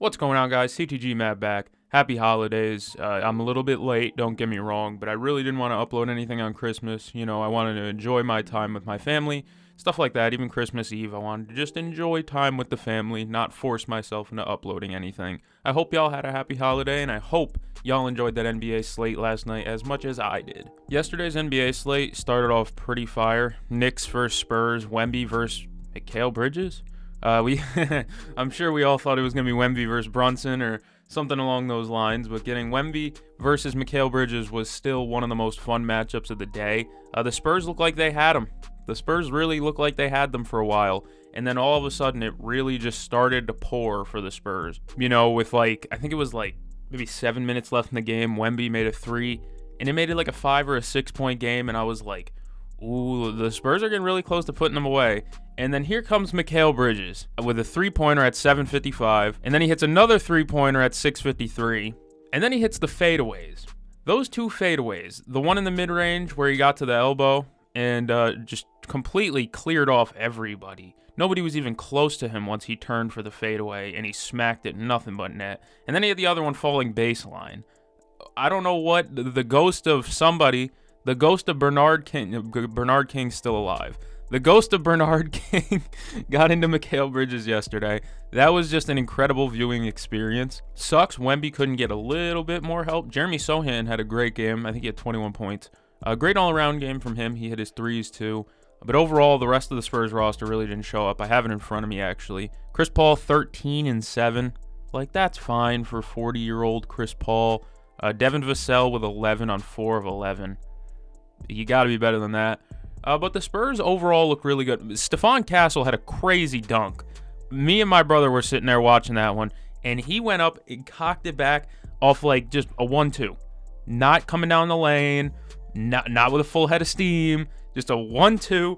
What's going on, guys? CTG Matt back. Happy holidays. I'm a little bit late, don't get me wrong, but I really didn't want to upload anything on Christmas. I wanted to enjoy my time with my family, stuff like that. Even Christmas Eve, I wanted to just enjoy time with the family, not force myself into uploading anything. I hope y'all had a happy holiday, and I hope y'all enjoyed that NBA slate last night as much as I did. Yesterday's NBA slate started off pretty fire. Knicks versus Spurs, Wemby versus Mikal Bridges. I'm sure we all thought it was going to be Wemby versus Brunson or something along those lines, but getting Wemby versus Mikal Bridges was still one of the most fun matchups of the day. The Spurs looked like they had them. The Spurs really looked like they had them for a while, and then all of a sudden it really just started to pour for the Spurs. With I think it was maybe 7 minutes left in the game, Wemby made a three, and it made it like a 5 or a 6 point game, and I was like, ooh, the Spurs are getting really close to putting them away. And then here comes Mikal Bridges with a three-pointer at 7:55, and then he hits another three-pointer at 6:53, and then he hits the fadeaways. Those two fadeaways, the one in the mid-range where he got to the elbow and just completely cleared off everybody. Nobody was even close to him once he turned for the fadeaway, and he smacked it nothing but net. And then he had the other one falling baseline. I don't know what, the ghost of somebody, the ghost of Bernard King's still alive. The ghost of Bernard King got into Mikal Bridges yesterday. That was just an incredible viewing experience. Sucks Wemby couldn't get a little bit more help. Jeremy Sohan had a great game. I think he had 21 points. A great all-around game from him. He hit his threes too. But overall, the rest of the Spurs roster really didn't show up. I have it in front of me, actually. Chris Paul, 13 and 7. That's fine for 40-year-old Chris Paul. Devin Vassell with 11 on 4 of 11. You got to be better than that. But the Spurs overall look really good. Stephon Castle had a crazy dunk. Me and my brother were sitting there watching that one, and he went up and cocked it back off just a 1-2. Not coming down the lane, not with a full head of steam, just a 1-2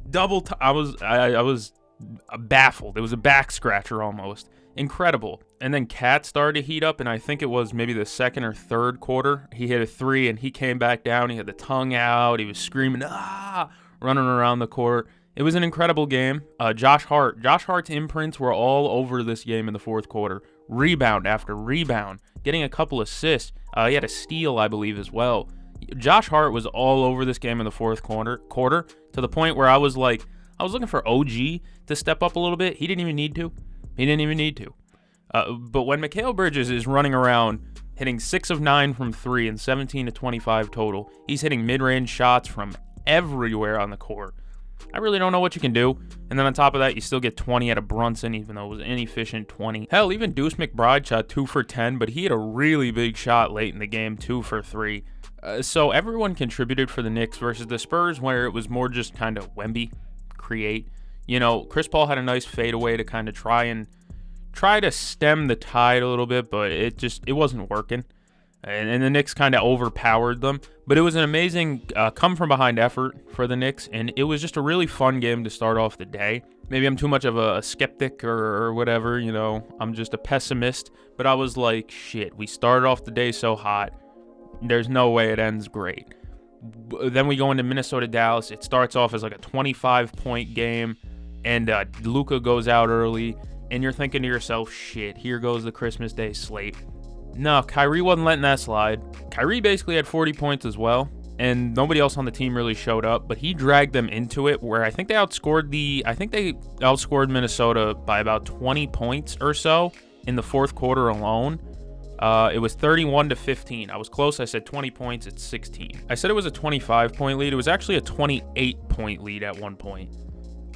double. I was baffled. It was a back scratcher almost. Incredible. And then Cat started to heat up, and I think it was maybe the second or third quarter. He hit a three, and he came back down. He had the tongue out. He was screaming, running around the court. It was an incredible game. Josh Hart's imprints were all over this game in the fourth quarter. Rebound after rebound, getting a couple assists. He had a steal, I believe, as well. Josh Hart was all over this game in the fourth quarter to the point where I was looking for OG to step up a little bit. He didn't even need to. But when Mikal Bridges is running around hitting 6 of 9 from 3 and 17 to 25 total, he's hitting mid-range shots from everywhere on the court. I really don't know what you can do. And then on top of that, you still get 20 out of Brunson, even though it was an inefficient 20. Hell, even Deuce McBride shot 2 for 10, but he had a really big shot late in the game, 2 for 3. So everyone contributed for the Knicks versus the Spurs, where it was more just kind of Wemby create. Chris Paul had a nice fadeaway to kind of try to stem the tide a little bit, but it wasn't working. And the Knicks kind of overpowered them. But it was an amazing come-from-behind effort for the Knicks, and it was just a really fun game to start off the day. Maybe I'm too much of a skeptic or whatever, I'm just a pessimist. But I was like, shit, we started off the day so hot. There's no way it ends great. Then we go into Minnesota-Dallas. It starts off as a 25-point game, and Luka goes out early, and you're thinking to yourself, shit, here goes the Christmas Day slate. No, Kyrie wasn't letting that slide. Kyrie basically had 40 points as well, and nobody else on the team really showed up, but he dragged them into it where I think they outscored Minnesota by about 20 points or so in the fourth quarter alone. It was 31-15. I was close. I said 20 points. It's 16. I said it was a 25-point lead. It was actually a 28-point lead at one point.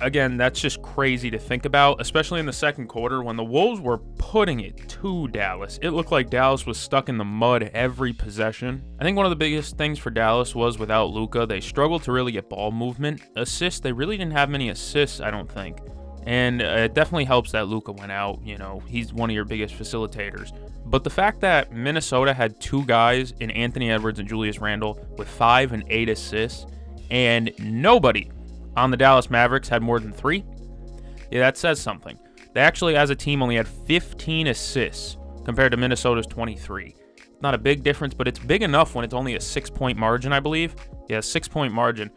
Again, that's just crazy to think about, especially in the second quarter when the Wolves were putting it to Dallas. It looked like Dallas was stuck in the mud every possession. I think one of the biggest things for Dallas was without Luka, they struggled to really get ball movement. Assists, they really didn't have many assists, I don't think. And it definitely helps that Luka went out. He's one of your biggest facilitators. But the fact that Minnesota had two guys in Anthony Edwards and Julius Randle with 5 and 8 assists, and nobody on the Dallas Mavericks had more than 3, that says something. They actually, as a team, only had 15 assists compared to Minnesota's 23. Not a big difference, but it's big enough when it's only a 6-point margin, I believe. Yeah, 6-point margin.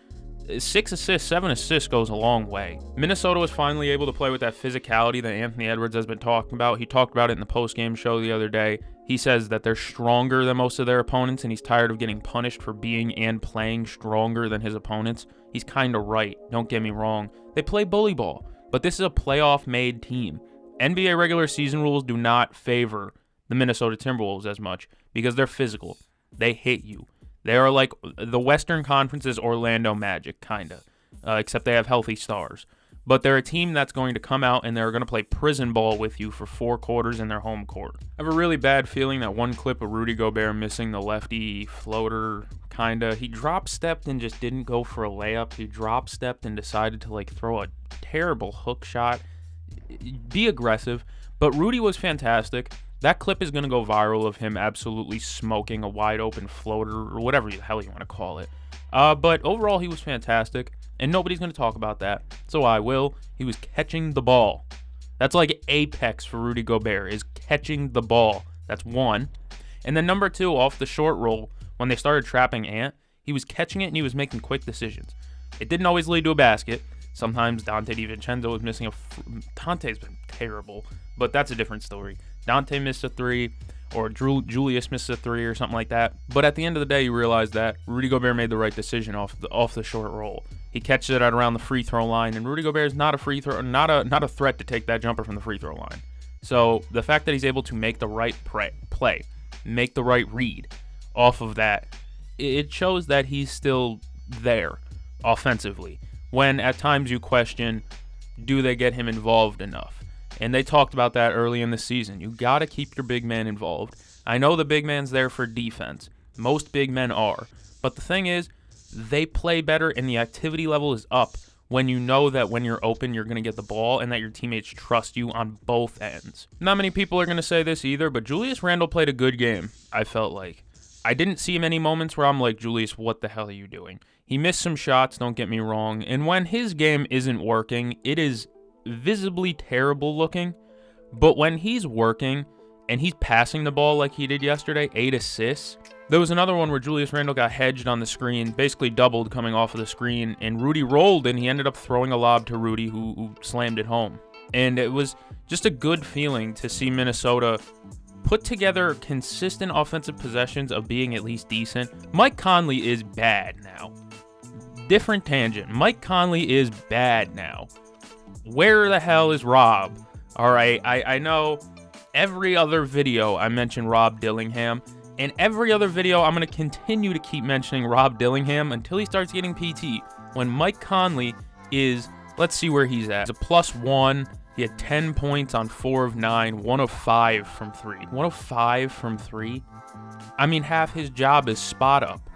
6 assists, 7 assists goes a long way. Minnesota was finally able to play with that physicality that Anthony Edwards has been talking about. He talked about it in the post-game show the other day. He says that they're stronger than most of their opponents, and he's tired of getting punished for being and playing stronger than his opponents. He's kind of right, don't get me wrong. They play bully ball, but this is a playoff-made team. NBA regular season rules do not favor the Minnesota Timberwolves as much because they're physical. They hit you. They are like the Western Conference's Orlando Magic, kind of, except they have healthy stars. But they're a team that's going to come out and they're going to play prison ball with you for 4 quarters in their home court. I have a really bad feeling that one clip of Rudy Gobert missing the lefty floater, kind of. He drop-stepped and just didn't go for a layup. He drop-stepped and decided to throw a terrible hook shot. Be aggressive. But Rudy was fantastic. That clip is going to go viral of him absolutely smoking a wide-open floater or whatever the hell you want to call it. But overall, he was fantastic, and nobody's going to talk about that, so I will. He was catching the ball. That's like apex for Rudy Gobert, is catching the ball. That's one. And then number 2, off the short roll, when they started trapping Ant, he was catching it and he was making quick decisions. It didn't always lead to a basket. Sometimes Dante DiVincenzo was missing Dante's been terrible, but that's a different story. Dante missed a 3, or Julius missed a 3 or something like that. But at the end of the day, you realize that Rudy Gobert made the right decision off the short roll. He catches it at around the free throw line, and Rudy Gobert is not a threat to take that jumper from the free throw line. So the fact that he's able to make the right play, make the right read off of that, it shows that he's still there offensively. When at times you question, do they get him involved enough? And they talked about that early in the season. You got to keep your big man involved. I know the big man's there for defense. Most big men are. But the thing is, they play better and the activity level is up when you know that when you're open, you're going to get the ball and that your teammates trust you on both ends. Not many people are going to say this either, but Julius Randle played a good game, I felt like. I didn't see many moments where I'm like, Julius, what the hell are you doing? He missed some shots, don't get me wrong. And when his game isn't working, it is visibly terrible looking, but when he's working and he's passing the ball like he did yesterday, 8 assists. There was another one where Julius Randle got hedged on the screen, basically doubled coming off of the screen, and Rudy rolled and he ended up throwing a lob to Rudy who slammed it home. And it was just a good feeling to see Minnesota put together consistent offensive possessions of being at least decent. Mike Conley is bad now. Different tangent. Mike Conley is bad now. Where the hell is Rob? All right, I know every other video I mention Rob Dillingham, and every other video I'm going to continue to keep mentioning Rob Dillingham until he starts getting PT. When Mike Conley is, let's see where he's at. He's a +1. He had 10 points on 4 of 9, 1 of 5 from 3. 1 of 5 from 3? I mean, half his job is spot up.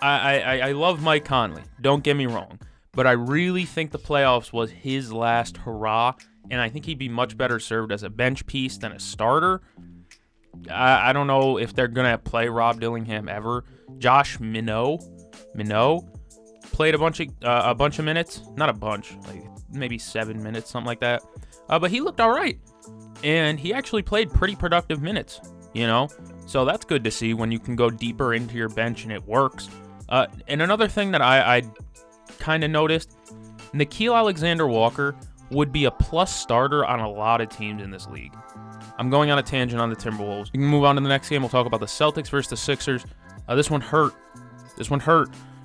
I love Mike Conley, don't get me wrong. But I really think the playoffs was his last hurrah, and I think he'd be much better served as a bench piece than a starter. I don't know if they're going to play Rob Dillingham ever. Josh Minot played a bunch of minutes. Not a bunch, like maybe 7 minutes, something like that. But he looked all right, and he actually played pretty productive minutes, you know? So that's good to see when you can go deeper into your bench and it works. And another thing that I kind of noticed, Nickeil Alexander-Walker would be a plus starter on a lot of teams in this league. I'm going on a tangent on the Timberwolves. We can move on to the next game. We'll talk about the Celtics versus the Sixers. This one hurt.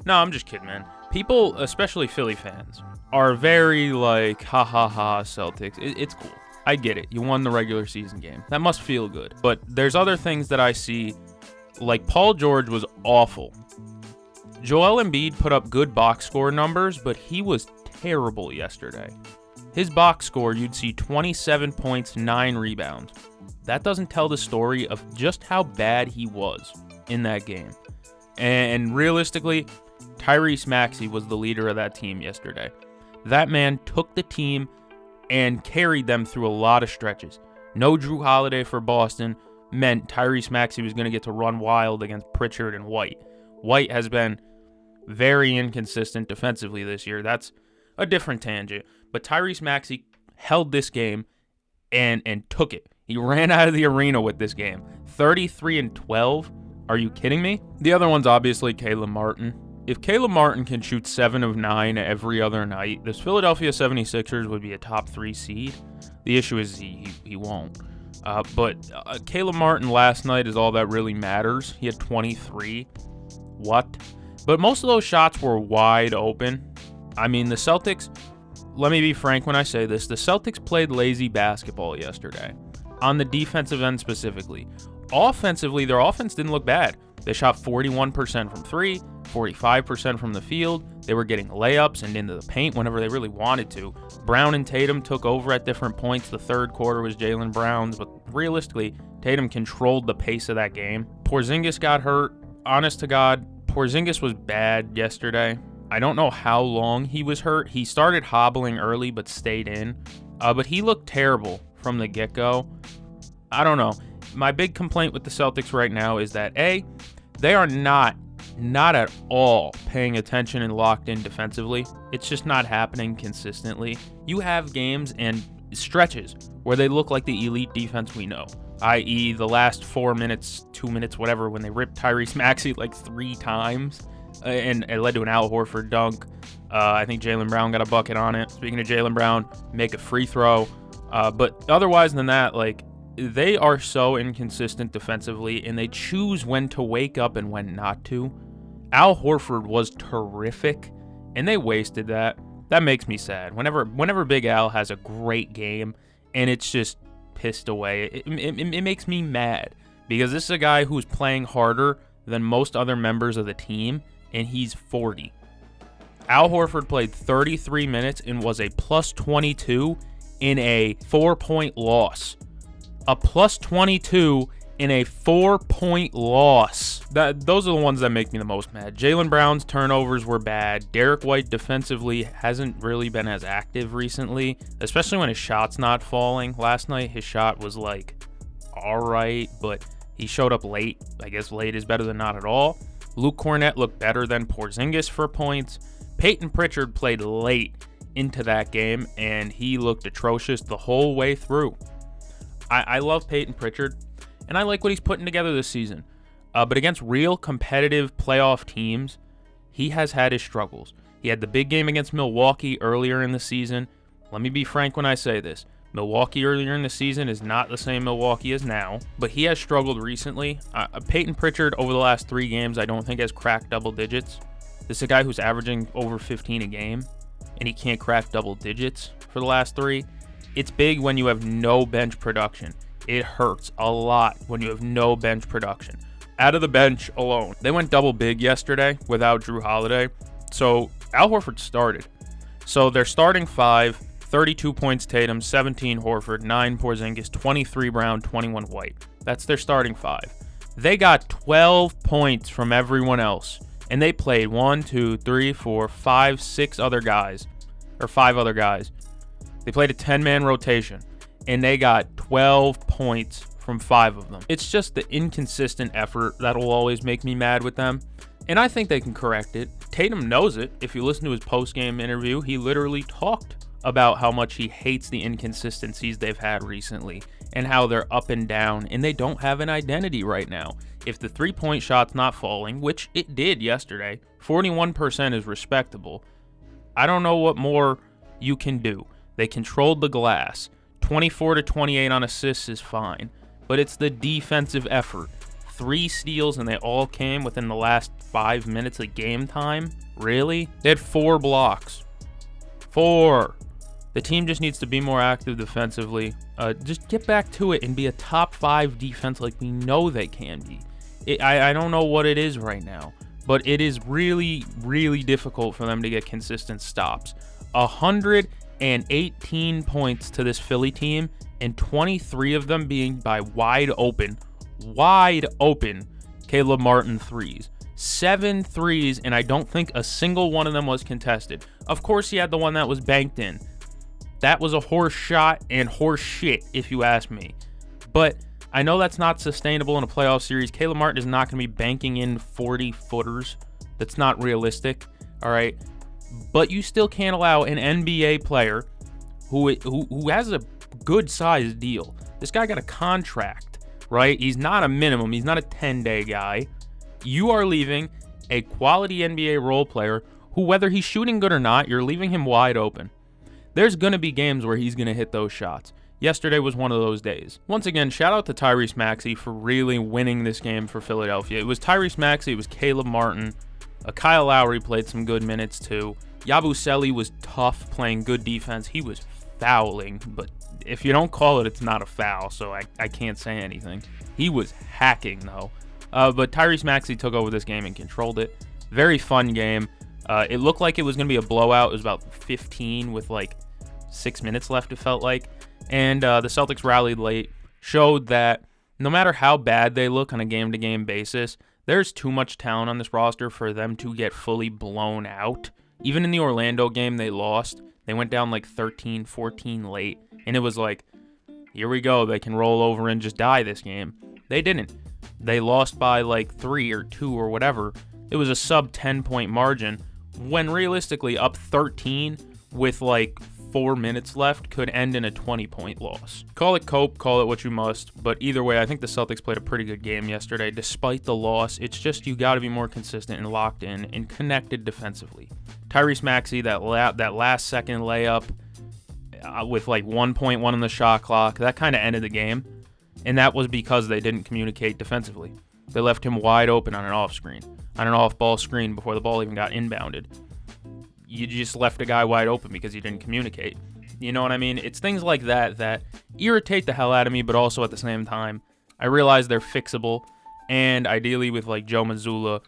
No, I'm just kidding, man. People, especially Philly fans, are very like, ha ha ha, Celtics. It's cool. I get it. You won the regular season game. That must feel good. But there's other things that I see, like Paul George was awful. Joel Embiid put up good box score numbers, but he was terrible yesterday. His box score, you'd see 27 points, 9 rebounds. That doesn't tell the story of just how bad he was in that game. And realistically, Tyrese Maxey was the leader of that team yesterday. That man took the team and carried them through a lot of stretches. No Drew Holiday for Boston meant Tyrese Maxey was going to get to run wild against Pritchard and White. White has been very inconsistent defensively this year. That's a different tangent. But Tyrese Maxey held this game and took it. He ran out of the arena with this game. 33-12. Are you kidding me? The other one's obviously Caleb Martin. If Caleb Martin can shoot 7 of 9 every other night, this Philadelphia 76ers would be a top 3 seed. The issue is he won't. But Caleb Martin last night is all that really matters. He had 23. What? But most of those shots were wide open. I mean, the Celtics, let me be frank when I say this, the Celtics played lazy basketball yesterday, on the defensive end specifically. Offensively, their offense didn't look bad. They shot 41% from 3, 45% from the field. They were getting layups and into the paint whenever they really wanted to. Brown and Tatum took over at different points. The third quarter was Jaylen Brown's, but realistically, Tatum controlled the pace of that game. Porzingis got hurt. Honest to God, Porzingis was bad yesterday. I don't know how long he was hurt. He started hobbling early but stayed in. But he looked terrible from the get-go. I don't know. My big complaint with the Celtics right now is that, A, they are not at all paying attention and locked in defensively. It's just not happening consistently. You have games and stretches where they look like the elite defense we know, i.e. the last 4 minutes, 2 minutes, whatever, when they ripped Tyrese Maxey like 3 times and it led to an Al Horford dunk. I think Jaylen Brown got a bucket on it. Speaking of Jaylen Brown, make a free throw. But otherwise than that, like, they are so inconsistent defensively, and they choose when to wake up and when not to. Al Horford was terrific, and they wasted that. That makes me sad. Whenever Big Al has a great game, and it's just pissed away, it makes me mad, because this is a guy who's playing harder than most other members of the team, and he's 40. Al Horford played 33 minutes and was a plus 22 in a 4-point loss. A plus 22 in a 4-point loss. Those are the ones that make me the most mad. Jaylen Brown's turnovers were bad. Derek White defensively hasn't really been as active recently, especially when his shot's not falling. Last night, his shot was like, all right, but he showed up late. I guess late is better than not at all. Luke Cornett looked better than Porzingis for points. Peyton Pritchard played late into that game, and he looked atrocious the whole way through. I love Peyton Pritchard, and I like what he's putting together this season. But against real competitive playoff teams, he has had his struggles. He had the big game against Milwaukee earlier in the season. Let me be frank when I say this. Milwaukee earlier in the season is not the same Milwaukee as now, but he has struggled recently. Peyton Pritchard, over the last 3 games, I don't think has cracked double digits. This is a guy who's averaging over 15 a game, and he can't crack double digits for the last 3. It's big when you have no bench production. It hurts a lot when you have no bench production. Out of the bench alone, they went double big yesterday without Drew Holiday. So Al Horford started. So their starting 5, 32 points Tatum, 17 Horford, 9 Porzingis, 23 Brown, 21 White. That's their starting 5. They got 12 points from everyone else. And they played 1, 2, 3, 4, 5, 6 other guys. Or 5 other guys. They played a 10-man rotation, and they got 12 points from 5 of them. It's just the inconsistent effort that will always make me mad with them, and I think they can correct it. Tatum knows it. If you listen to his post-game interview, he literally talked about how much he hates the inconsistencies they've had recently and how they're up and down, and they don't have an identity right now. If the three-point shot's not falling, which it did yesterday, 41% is respectable. I don't know what more you can do. They controlled the glass. 24-28 on assists is fine, but it's the defensive effort. 3 steals, and they all came within the last 5 minutes of game time? Really? They had 4 blocks. 4. The team just needs to be more active defensively. Just get back to it and be a top 5 defense like we know they can be. I don't know what it is right now, but it is really, really difficult for them to get consistent stops. 118 points to this Philly team, and 23 of them being by wide open Caleb Martin threes. 7 threes, and I don't think a single one of them was contested. Of course, he had the one that was banked in. That was a horse shot and horse shit, if you ask me. But I know that's not sustainable in a playoff series. Caleb Martin is not going to be banking in 40-footers. That's not realistic, all right? But you still can't allow an NBA player who has a good-sized deal. This guy got a contract, right? He's not a minimum. He's not a 10-day guy. You are leaving a quality NBA role player who, whether he's shooting good or not, you're leaving him wide open. There's going to be games where he's going to hit those shots. Yesterday was one of those days. Once again, shout out to Tyrese Maxey for really winning this game for Philadelphia. It was Tyrese Maxey, it was Caleb Martin. Kyle Lowry played some good minutes too. Yabusele was tough, playing good defense. He was fouling, but if you don't call it, it's not a foul, so I can't say anything. He was hacking, though. But Tyrese Maxey took over this game and controlled it. Very fun game. It looked like it was going to be a blowout. It was about 15 with like 6 minutes left, it felt like. And the Celtics rallied late, showed that no matter how bad they look on a game-to-game basis, there's too much talent on this roster for them to get fully blown out. Even in the Orlando game, they lost. They went down like 13-14 late, and it was like, here we go. They can roll over and just die this game. They didn't. They lost by like 3 or 2 or whatever. It was a sub 10-point margin when realistically up 13 with like 4 minutes left could end in a 20-point loss. Call it cope, call it what you must, but either way, I think the Celtics played a pretty good game yesterday despite the loss. It's just you got to be more consistent and locked in and connected defensively. Tyrese Maxey, that last second layup with like 1.1 on the shot clock, that kind of ended the game, and that was because they didn't communicate defensively. They left him wide open on an off-ball screen before the ball even got inbounded. You just left a guy wide open because you didn't communicate. You know what I mean? It's things like that that irritate the hell out of me, but also at the same time, I realize they're fixable. And ideally with like Joe Mazzulla,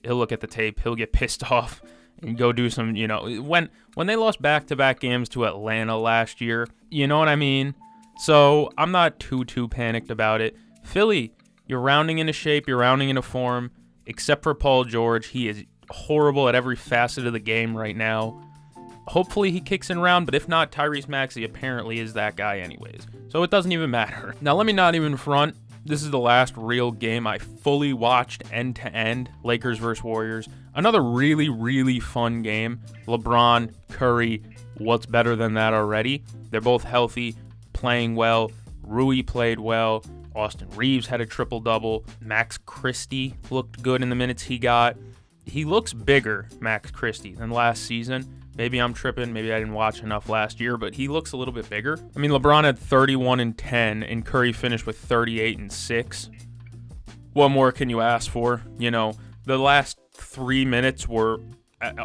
he'll look at the tape, he'll get pissed off and go do some, when they lost back-to-back games to Atlanta last year, you know what I mean? So I'm not too panicked about it. Philly, you're rounding into shape, you're rounding into form, except for Paul George. He is horrible at every facet of the game right now. Hopefully he kicks in round, but if not, Tyrese Maxey apparently is that guy anyways. So it doesn't even matter. Now let me not even front. This is the last real game I fully watched end-to-end, Lakers versus Warriors. Another really fun game. LeBron, Curry, what's better than that already? They're both healthy, playing well. Rui played well. Austin Reeves had a triple-double. Max Christie looked good in the minutes he got. He looks bigger, Max Christie, than last season. Maybe I'm tripping. Maybe I didn't watch enough last year, but he looks a little bit bigger. I mean, LeBron had 31 and 10, and Curry finished with 38 and 6. What more can you ask for? The last 3 minutes were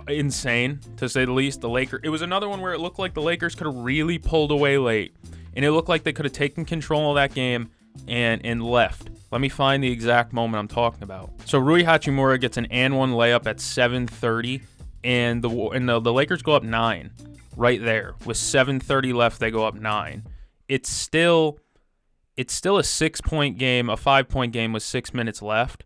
insane, to say the least. It was another one where it looked like the Lakers could have really pulled away late, and it looked like they could have taken control of that game and left. Let me find the exact moment I'm talking about. So Rui Hachimura gets an and one layup at 7:30, and the Lakers go up 9 right there. With 7:30 left, they go up 9. It's still a 6-point game, a 5-point game with 6 minutes left,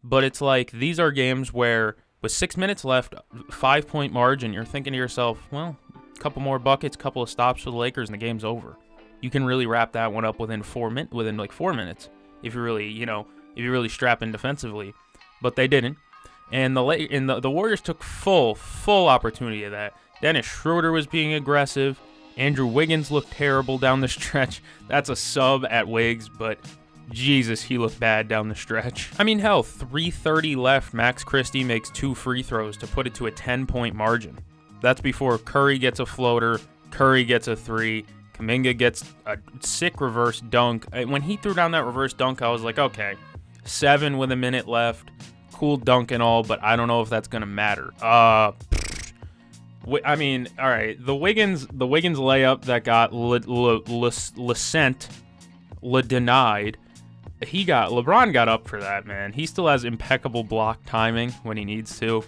but it's like these are games where with 6 minutes left, 5-point margin, you're thinking to yourself, well, a couple more buckets, couple of stops for the Lakers, and the game's over. You can really wrap that one up within 4 minutes. If you really strap in defensively, but they didn't, and the Warriors took full opportunity of that. Dennis Schroeder was being aggressive. Andrew Wiggins looked terrible down the stretch. That's a sub at Wiggs, but Jesus, he looked bad down the stretch. I mean, hell, 3:30 left. Max Christie makes 2 free throws to put it to a 10-point margin. That's before Curry gets a floater, Curry gets a 3. Kuminga gets a sick reverse dunk. When he threw down that reverse dunk, I was like, okay, 7 with a minute left. Cool dunk and all, but I don't know if that's going to matter. I mean, all right, the Wiggins layup that got denied, LeBron got up for that, man. He still has impeccable block timing when he needs to.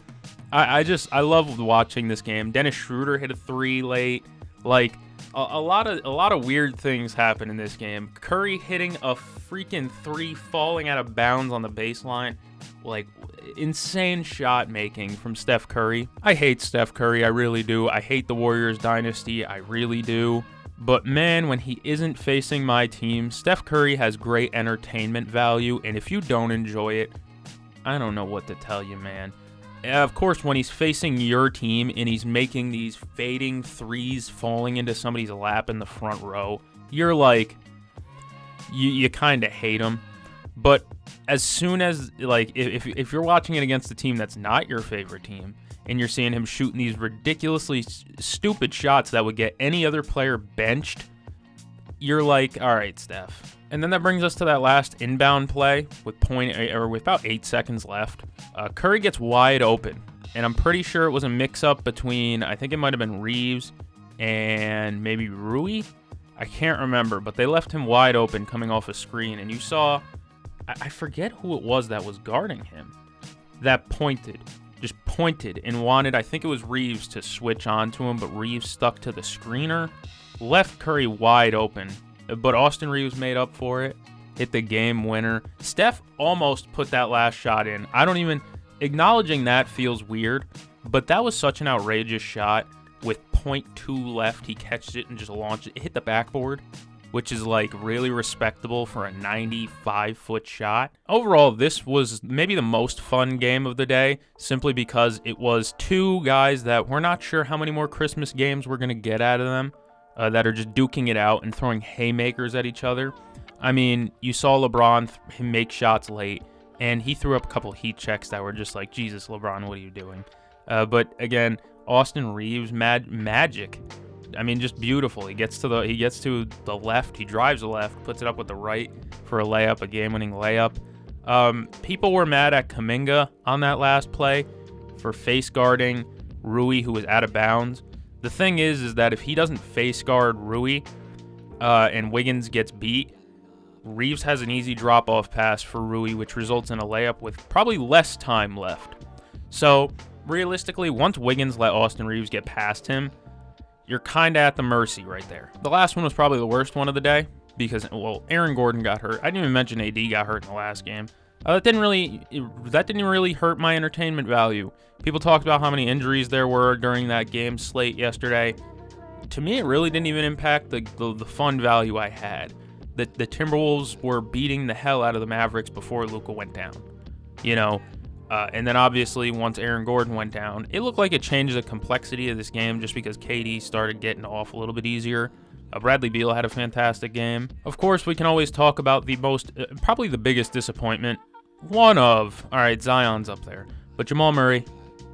I love watching this game. Dennis Schroeder hit a 3 late. Like, a lot of weird things happen in this game. Curry hitting a freaking 3 falling out of bounds on the baseline. Like, insane shot making from Steph Curry. I hate Steph Curry, I really do. I hate the Warriors dynasty, I really do. But man, when he isn't facing my team, Steph Curry has great entertainment value, and if you don't enjoy it, I don't know what to tell you, man. Of course, when he's facing your team and he's making these fading threes falling into somebody's lap in the front row, you're like, you kind of hate him. But as soon as, like, if you're watching it against a team that's not your favorite team, and you're seeing him shooting these ridiculously stupid shots that would get any other player benched, you're like, all right, Steph. And then that brings us to that last inbound play with about 8 seconds left. Curry gets wide open, and I'm pretty sure it was a mix-up between, I think it might have been Reeves and maybe Rui. I can't remember, but they left him wide open coming off a screen, and you saw, I forget who it was that was guarding him, that just pointed and wanted, I think it was Reeves, to switch onto him, but Reeves stuck to the screener, left Curry wide open, but Austin Reeves made up for it, hit the game winner. Steph almost put that last shot in. Acknowledging that feels weird, but that was such an outrageous shot. With .2 left, he catches it and just launched it. It hit the backboard, which is like really respectable for a 95-foot shot. Overall, this was maybe the most fun game of the day, simply because it was two guys that we're not sure how many more Christmas games we're going to get out of them, that are just duking it out and throwing haymakers at each other. I mean, you saw LeBron make shots late, and he threw up a couple heat checks that were just like, Jesus, LeBron, what are you doing? But again, Austin Reeves, magic. I mean, just beautiful. He gets to the left. He drives the left, puts it up with the right for a layup, a game-winning layup. People were mad at Kuminga on that last play for face guarding Rui, who was out of bounds. The thing is that if he doesn't face guard Rui, and Wiggins gets beat, Reeves has an easy drop-off pass for Rui, which results in a layup with probably less time left. So realistically, once Wiggins let Austin Reeves get past him, you're kind of at the mercy right there. The last one was probably the worst one of the day because, well, Aaron Gordon got hurt. I didn't even mention AD got hurt in the last game. That didn't really hurt my entertainment value. People talked about how many injuries there were during that game slate yesterday. To me, it really didn't even impact the fun value I had. The Timberwolves were beating the hell out of the Mavericks before Luka went down. And then obviously once Aaron Gordon went down, it looked like it changed the complexity of this game just because KD started getting off a little bit easier. Bradley Beal had a fantastic game. Of course, we can always talk about the probably the biggest disappointment. Zion's up there. But Jamal Murray,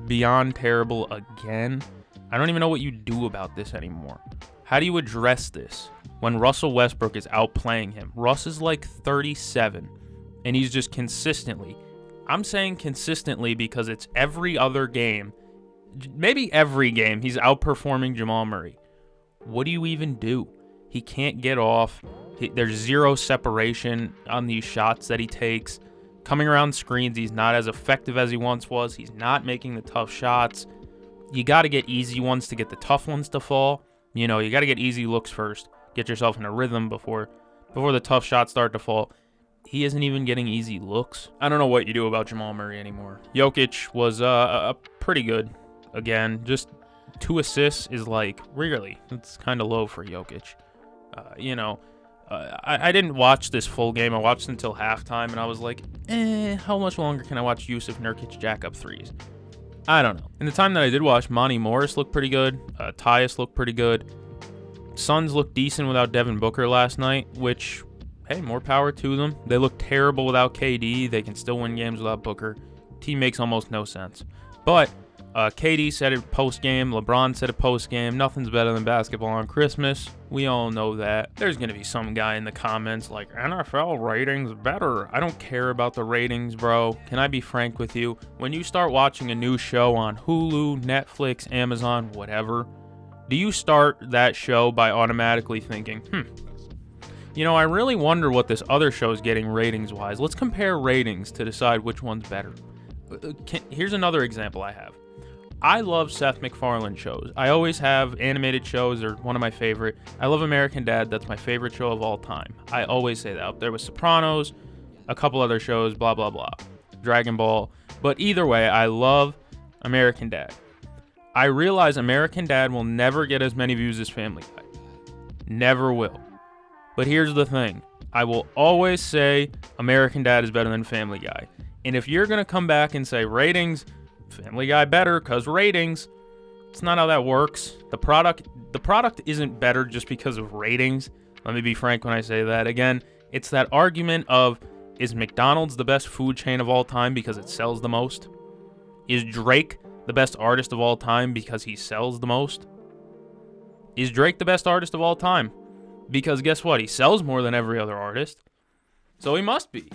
beyond terrible again. I don't even know what you do about this anymore. How do you address this when Russell Westbrook is outplaying him? Russ is like 37, and he's just consistently... I'm saying consistently because it's every other game, maybe every game, he's outperforming Jamal Murray. What do you even do? He can't get off. There's zero separation on these shots that he takes. Coming around screens, he's not as effective as he once was. He's not making the tough shots. You got to get easy ones to get the tough ones to fall. You got to get easy looks first. Get yourself in a rhythm before the tough shots start to fall. He isn't even getting easy looks. I don't know what you do about Jamal Murray anymore. Jokic was pretty good. Again, just 2 assists is like, really, it's kind of low for Jokic. I didn't watch this full game. I watched until halftime, and I was like, how much longer can I watch Yusuf Nurkic jack up threes? I don't know. In the time that I did watch, Monty Morris looked pretty good. Tyus looked pretty good. Suns looked decent without Devin Booker last night, which... hey, more power to them. They look terrible without KD. They can still win games without Booker. Team makes almost no sense. But KD said it post-game. LeBron said it post-game. Nothing's better than basketball on Christmas. We all know that. There's going to be some guy in the comments like, NFL ratings better. I don't care about the ratings, bro. Can I be frank with you? When you start watching a new show on Hulu, Netflix, Amazon, whatever, do you start that show by automatically thinking, I really wonder what this other show's getting ratings-wise. Let's compare ratings to decide which one's better. Here's another example I have. I love Seth MacFarlane shows. I always have. Animated shows are one of my favorite. I love American Dad. That's my favorite show of all time. I always say that. Up there with Sopranos, a couple other shows, blah, blah, blah. Dragon Ball. But either way, I love American Dad. I realize American Dad will never get as many views as Family Guy. Never will. But here's the thing. I will always say American Dad is better than Family Guy. And if you're going to come back and say ratings, Family Guy better because ratings, it's not how that works. The product isn't better just because of ratings. Let me be frank when I say that. Again, it's that argument of Is McDonald's the best food chain of all time because it sells the most? Is Drake the best artist of all time because he sells the most? Is Drake the best artist of all time? Because guess what? He sells more than every other artist. So he must be.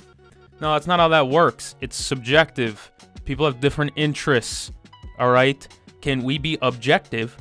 No, that's not how that works. It's subjective. People have different interests. All right? Can we be objective?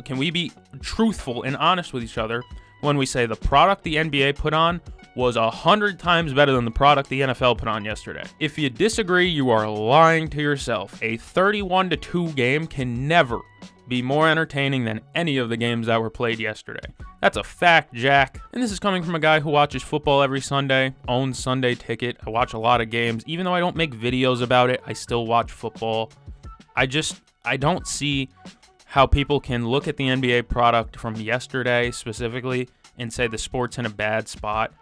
Can we be truthful and honest with each other when we say the product the NBA put on was 100 times better than the product the NFL put on yesterday? If you disagree, you are lying to yourself. A 31-2 game can never be more entertaining than any of the games that were played yesterday. That's a fact, Jack. And this is coming from a guy who watches football every Sunday, owns Sunday Ticket. I watch a lot of games. Even though I don't make videos about it, I still watch football. I don't see how people can look at the NBA product from yesterday specifically and say the sport's in a bad spot.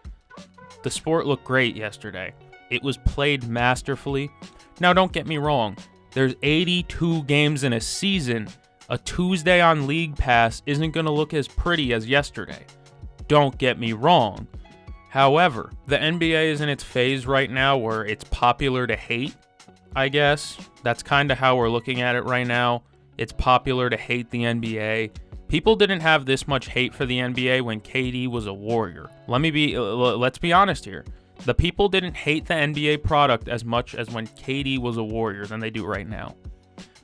The sport looked great yesterday. It was played masterfully. Now, don't get me wrong. There's 82 games in a season. A Tuesday on League Pass isn't going to look as pretty as yesterday. Don't get me wrong. However, the NBA is in its phase right now where it's popular to hate, I guess. That's kind of how we're looking at it right now. It's popular to hate the NBA. People didn't have this much hate for the NBA when KD was a Warrior. Let's be honest here. The people didn't hate the NBA product as much as when KD was a Warrior than they do right now.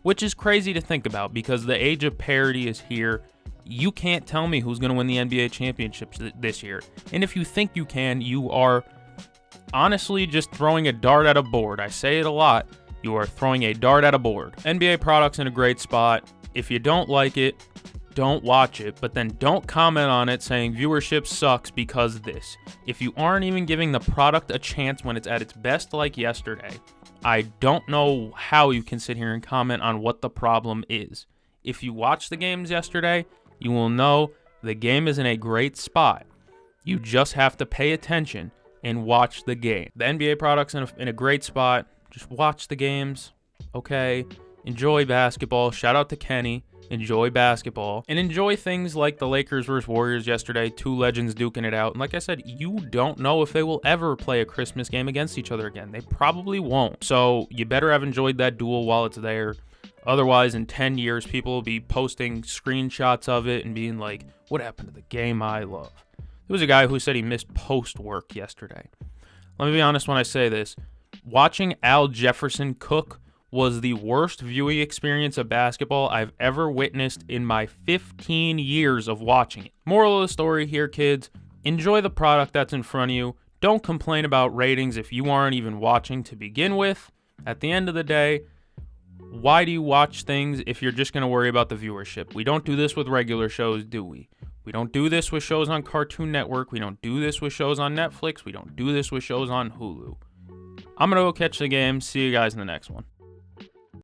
Which is crazy to think about because the age of parity is here. You can't tell me who's going to win the NBA championships this year. And if you think you can, you are honestly just throwing a dart at a board. I say it a lot. You are throwing a dart at a board. NBA product's in a great spot. If you don't like it, don't watch it, but then don't comment on it saying viewership sucks because this. If you aren't even giving the product a chance when it's at its best like yesterday, I don't know how you can sit here and comment on what the problem is. If you watched the games yesterday, you will know the game is in a great spot. You just have to pay attention and watch the game. The NBA product's in a great spot. Just watch the games, okay? Enjoy basketball. Shout out to Kenny. Enjoy basketball. And enjoy things like the Lakers versus Warriors yesterday. Two legends duking it out. And like I said, you don't know if they will ever play a Christmas game against each other again. They probably won't. So you better have enjoyed that duel while it's there. Otherwise, in 10 years, people will be posting screenshots of it and being like, what happened to the game I love? There was a guy who said he missed post work yesterday. Let me be honest when I say this. Watching Al Jefferson cook was the worst viewing experience of basketball I've ever witnessed in my 15 years of watching it. Moral of the story here, kids, enjoy the product that's in front of you. Don't complain about ratings if you aren't even watching to begin with. At the end of the day, why do you watch things if you're just going to worry about the viewership? We don't do this with regular shows, do we? We don't do this with shows on Cartoon Network. We don't do this with shows on Netflix. We don't do this with shows on Hulu. I'm going to go catch the game. See you guys in the next one.